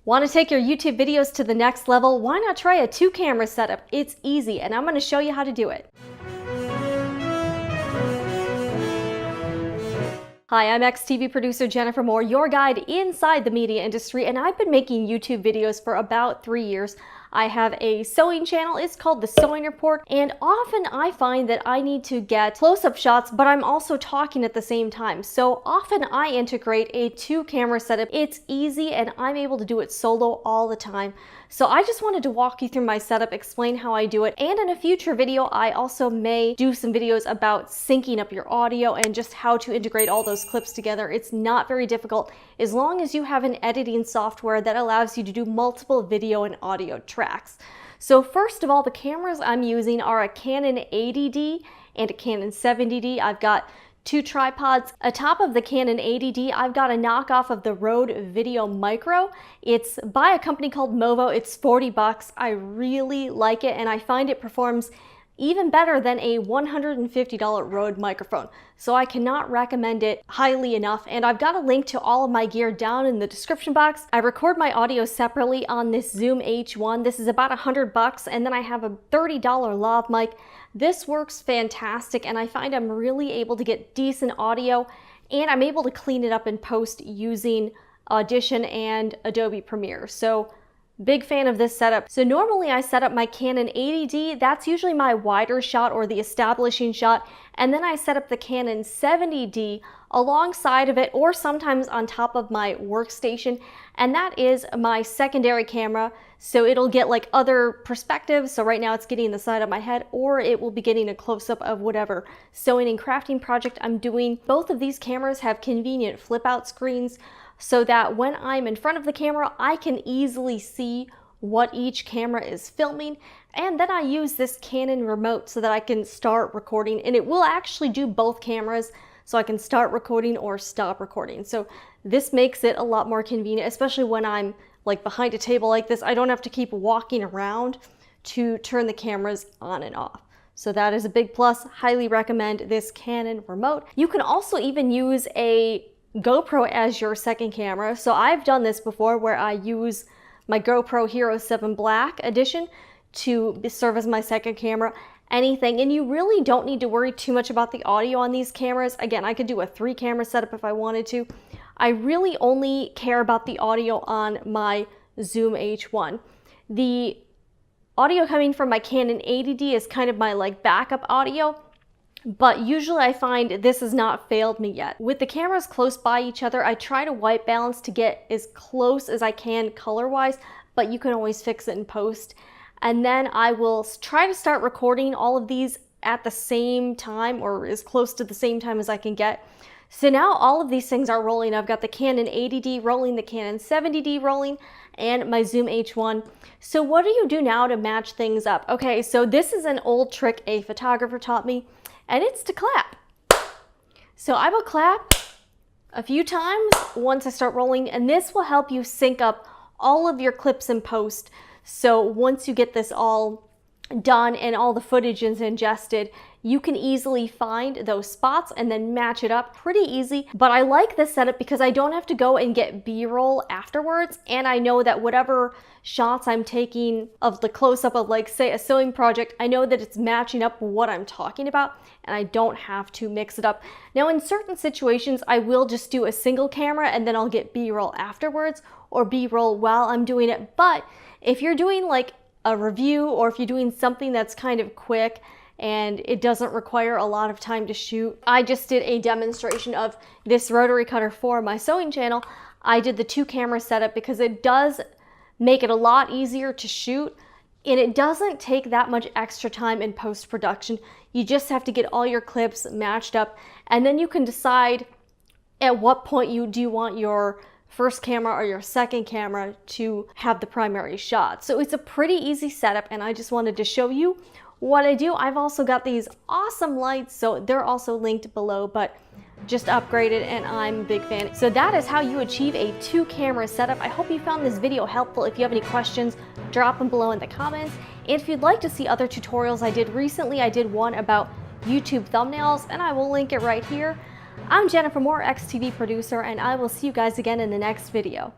Want to take your YouTube videos to the next level? Why not try a 2-camera setup? It's easy, and I'm going to show you how to do it. Hi, I'm ex-TV producer Jennifer Moore, your guide inside the media industry, and I've been making YouTube videos for about 3 years. I have a sewing channel. It's called The Sewing Report, and often I find that I need to get close-up shots, but I'm also talking at the same time. So often I integrate a 2-camera setup. It's easy, and I'm able to do it solo all the time. So I just wanted to walk you through my setup, explain how I do it, and in a future video, I also may do some videos about syncing up your audio and just how to integrate all those clips together. It's not very difficult as long as you have an editing software that allows you to do multiple video and audio tracks. So first of all, the cameras I'm using are a Canon 80D and a Canon 70D. I've got 2 tripods. Atop of the Canon 80D, I've got a knockoff of the Rode Video Micro. It's by a company called Movo. It's 40 bucks. I really like it, and I find it performs even better than a $150 Rode microphone. So I cannot recommend it highly enough, and I've got a link to all of my gear down in the description box. I record my audio separately on this Zoom H1. This is about 100 bucks, and then I have a $30 lav mic. This works fantastic, and I find I'm really able to get decent audio, and I'm able to clean it up in post using Audition and Adobe Premiere. So big fan of this setup. So normally I set up my Canon 80D. That's usually my wider shot or the establishing shot. And then I set up the Canon 70D alongside of it, or sometimes on top of my workstation. And that is my secondary camera. So it'll get like other perspectives. So right now it's getting the side of my head, or it will be getting a close-up of whatever sewing and crafting project I'm doing. Both of these cameras have convenient flip-out screens, so that when I'm in front of the camera, I can easily see what each camera is filming. And then I use this Canon remote so that I can start recording, and it will actually do both cameras, so I can start recording or stop recording. So this makes it a lot more convenient, especially when I'm like behind a table like this. I don't have to keep walking around to turn the cameras on and off. So that is a big plus. Highly recommend this Canon remote. You can also even use a GoPro as your second camera. So I've done this before where I use my GoPro Hero 7 Black Edition to serve as my second camera. Anything, and you really don't need to worry too much about the audio on these cameras. Again, I could do a 3-camera setup if I wanted to. I really only care about the audio on my Zoom H1. The audio coming from my Canon 80D is kind of my like backup audio, but usually I find this has not failed me yet. With the cameras close by each other, I try to white balance to get as close as I can color-wise, but you can always fix it in post. And then I will try to start recording all of these at the same time, or as close to the same time as I can get. So now all of these things are rolling. I've got the Canon 80D rolling, the Canon 70D rolling, and my Zoom H1. So what do you do now to match things up? Okay, so this is an old trick a photographer taught me, and it's to clap. So I will clap a few times once I start rolling, and this will help you sync up all of your clips in post. So once you get this all done and all the footage is ingested, you can easily find those spots and then match it up pretty easy. But I like this setup because I don't have to go and get B-roll afterwards, and I know that whatever shots I'm taking of the close-up of, like, say, a sewing project, I know that it's matching up what I'm talking about, and I don't have to mix it up. Now, in certain situations, I will just do a single camera and then I'll get B-roll afterwards, or B-roll while I'm doing it. But if you're doing like a review, or if you're doing something that's kind of quick and it doesn't require a lot of time to shoot. I just did a demonstration of this rotary cutter for my sewing channel. I did the 2-camera setup because it does make it a lot easier to shoot, and it doesn't take that much extra time in post-production. You just have to get all your clips matched up, and then you can decide at what point do you want your first camera or your second camera to have the primary shot. So it's a pretty easy setup, and I just wanted to show you what I do. I've also got these awesome lights, so they're also linked below, but just upgraded, and I'm a big fan. So that is how you achieve a 2-camera setup. I hope you found this video helpful. If you have any questions, drop them below in the comments. And if you'd like to see other tutorials I did recently, I did one about YouTube thumbnails, and I will link it right here. I'm Jennifer Moore, ex-TV producer, and I will see you guys again in the next video.